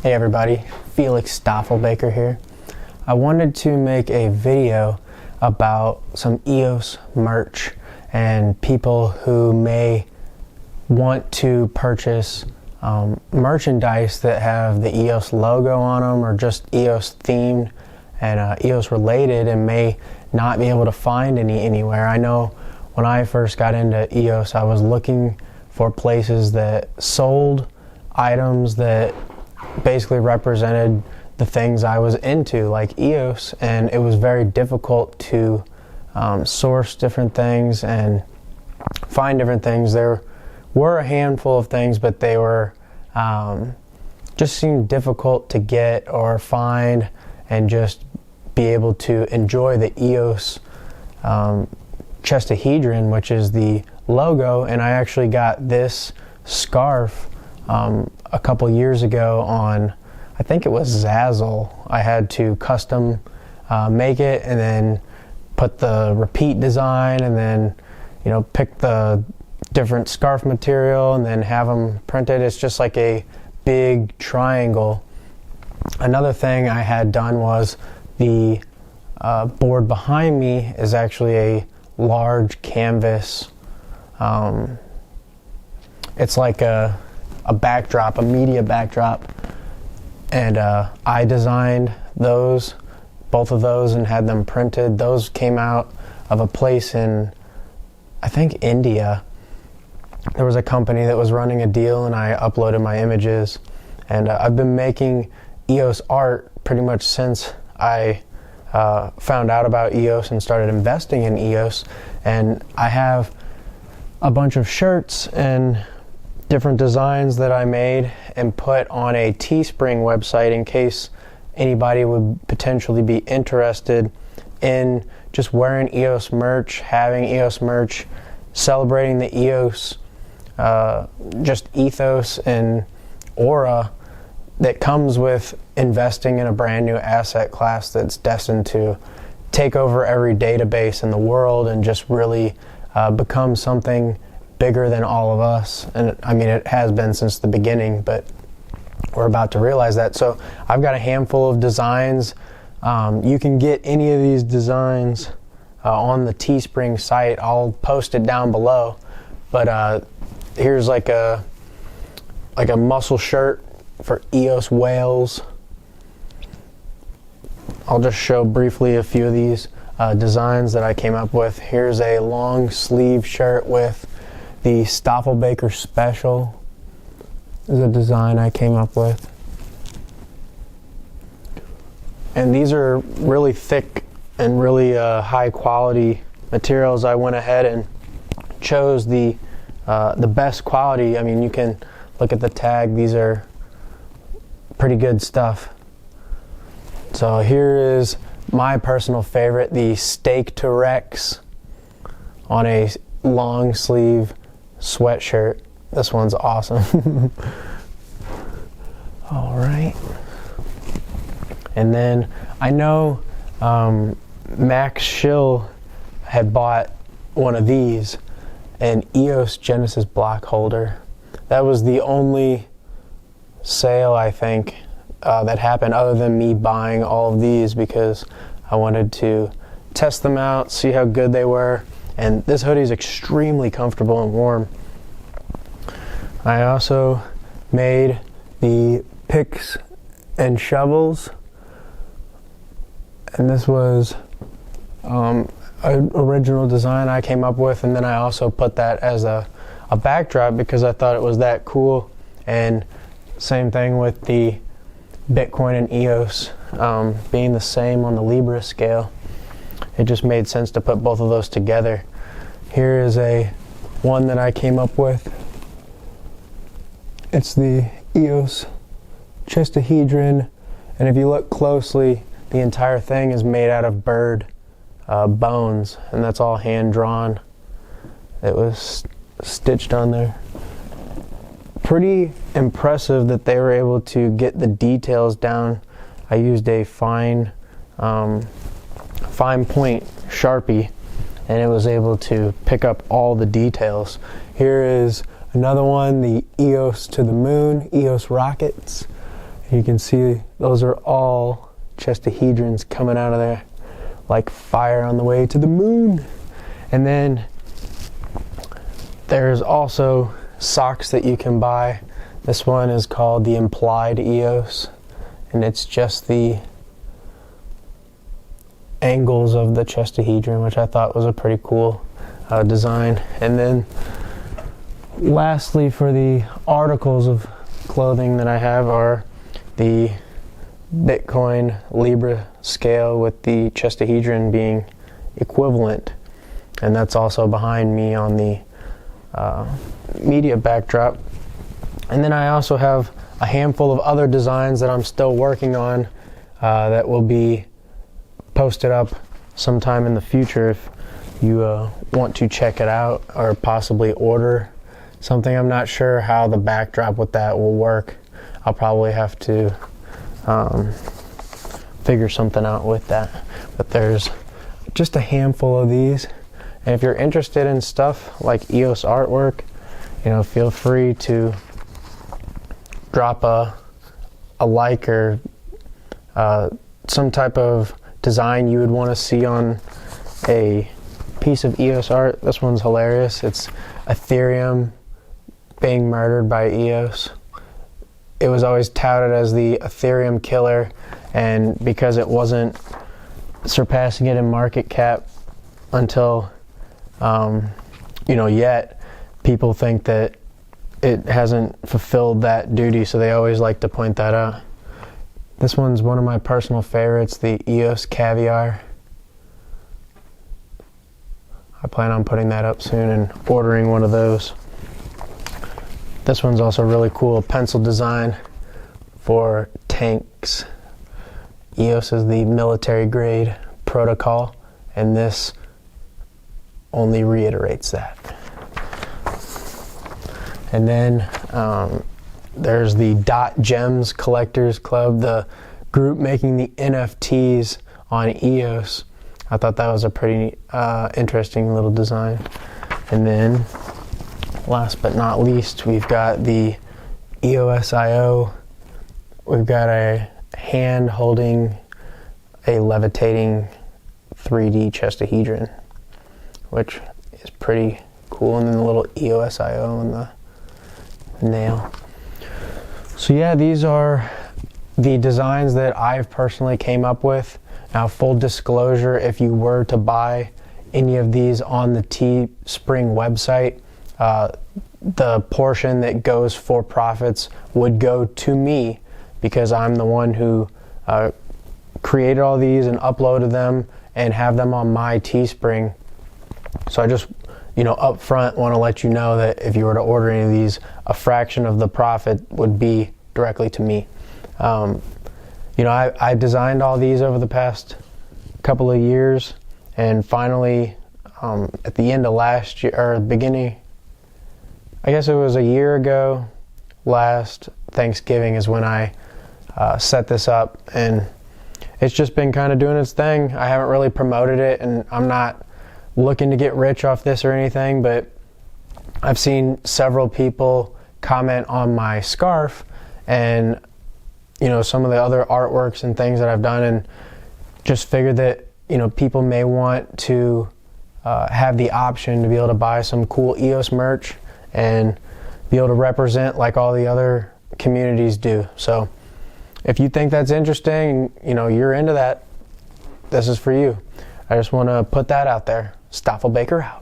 Hey everybody, Felix Staffelbaker here. I wanted to make a video about some EOS merch and people who may want to purchase merchandise that have the EOS logo on them or just EOS themed and EOS related and may not be able to find anywhere. I know when I first got into EOS, I was looking for places that sold items that basically represented the things I was into, like EOS, and it was very difficult to source different things and find different things. There were a handful of things, but they were just seemed difficult to get or find and just be able to enjoy the EOS chestahedron, which is the logo. And I actually got this scarf a couple years ago on, I think it was Zazzle. I had to custom make it and then put the repeat design and then, you know, pick the different scarf material and then have them printed. It's just like a big triangle. Another thing I had done was the board behind me is actually a large canvas. It's like a backdrop, a media backdrop, and I designed those, both of those, and had them printed. Those came out of a place in, I think, India. There was a company that was running a deal and I uploaded my images, and I've been making EOS art pretty much since I found out about EOS and started investing in EOS. And I have a bunch of shirts and different designs that I made and put on a Teespring website in case anybody would potentially be interested in just wearing EOS merch, having EOS merch, celebrating the EOS just ethos and aura that comes with investing in a brand new asset class that's destined to take over every database in the world and just really become something bigger than all of us. And I mean, it has been since the beginning, but we're about to realize that. So I've got a handful of designs. You can get any of these designs on the Teespring site. I'll post it down below. But here's like a muscle shirt for EOS Wales. I'll just show briefly a few of these designs that I came up with. Here's a long sleeve shirt with the Staffelbaker Special. This is a design I came up with. And these are really thick and really high quality materials. I went ahead and chose the best quality. I mean, you can look at the tag. These are pretty good stuff. So here is my personal favorite, the Steak to Rex on a long sleeve sweatshirt. This one's awesome. All right. And then I know Max Schill had bought one of these, an EOS Genesis block holder. That was the only sale, I think, that happened other than me buying all of these because I wanted to test them out, see how good they were. And this hoodie is extremely comfortable and warm. I also made the picks and shovels, and this was an original design I came up with, and then I also put that as a backdrop because I thought it was that cool. And same thing with the Bitcoin and EOS being the same on the Libra scale. It just made sense to put both of those together. Here is one that I came up with. It's the EOS chestahedron, and if you look closely, the entire thing is made out of bird bones, and that's all hand drawn. It was stitched on there. Pretty impressive that they were able to get the details down. I used a fine point Sharpie, and it was able to pick up all the details. Here is another one, the EOS to the moon, EOS rockets. You can see those are all chestahedrons coming out of there like fire on the way to the moon. And then there's also socks that you can buy. This one is called the Implied EOS, and it's just the angles of the chestahedron, which I thought was a pretty cool design. And then lastly, for the articles of clothing that I have are the Bitcoin Libra scale with the chestahedron being equivalent, and that's also behind me on the media backdrop. And then I also have a handful of other designs that I'm still working on that will be posted up sometime in the future if you want to check it out or possibly order something. I'm not sure how the backdrop with that will work. I'll probably have to figure something out with that. But there's just a handful of these, and if you're interested in stuff like EOS artwork, feel free to drop a like or some type of design you would want to see on a piece of EOS art. This one's hilarious. It's Ethereum being murdered by EOS. It was always touted as the Ethereum killer, and because it wasn't surpassing it in market cap until yet, people think that it hasn't fulfilled that duty, so they always like to point that out. This one's one of my personal favorites, the EOS Caviar. I plan on putting that up soon and ordering one of those. This one's also really cool, pencil design for tanks. EOS is the military grade protocol, and this only reiterates that. And then there's the Dot Gems Collectors Club, the group making the NFTs on EOS. I thought that was a pretty interesting little design. And then last but not least, we've got the EOS.io. We've got a hand holding a levitating 3D chestahedron, which is pretty cool. And then the little EOS.io and the nail. So yeah, these are the designs that I've personally came up with. Now, full disclosure, if you were to buy any of these on the Teespring website, the portion that goes for profits would go to me, because I'm the one who created all these and uploaded them and have them on my Teespring. So I just, up front want to let you know that if you were to order any of these, a fraction of the profit would be directly to me. I designed all these over the past couple of years, and finally, at the end of last year, or beginning, I guess it was a year ago, last Thanksgiving is when I set this up, and it's just been kind of doing its thing. I haven't really promoted it, and I'm not looking to get rich off this or anything, but I've seen several people comment on my scarf and some of the other artworks and things that I've done, and just figured that people may want to have the option to be able to buy some cool EOS merch and be able to represent like all the other communities do. So if you think that's interesting, you're into that, this is for you. I just want to put that out there. Stoffel Baker out.